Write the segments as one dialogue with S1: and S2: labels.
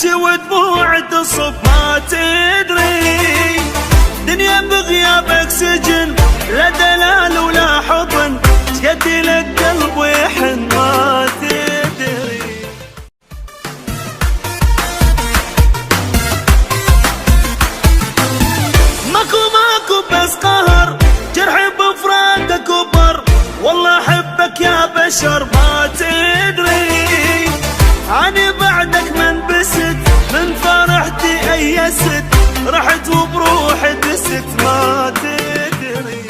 S1: تبكي ودموع تصب ما تدري دنيا بغيابك سجن، لا دلال ولا حضن، شقد لك قلب ويحن ما تدري. ماكو بس قهر، جرحي بفراقك كبر، والله احبك يا بشر ما تدري. عني بعدك من بست، من فرحتي ايست، رحت وبروحي دست ما تدري.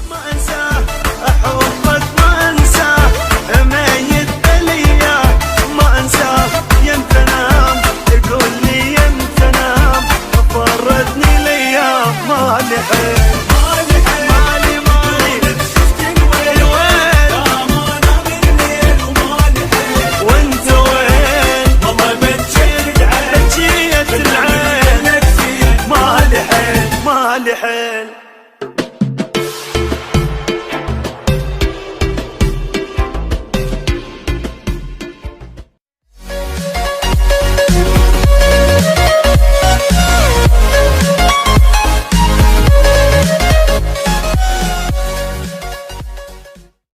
S1: ما انساه احبك ما انساه، ميت بليا ما انساه. يمتى انام تقول لي يمتى انام، فرتني الايام ما لحق ما لحق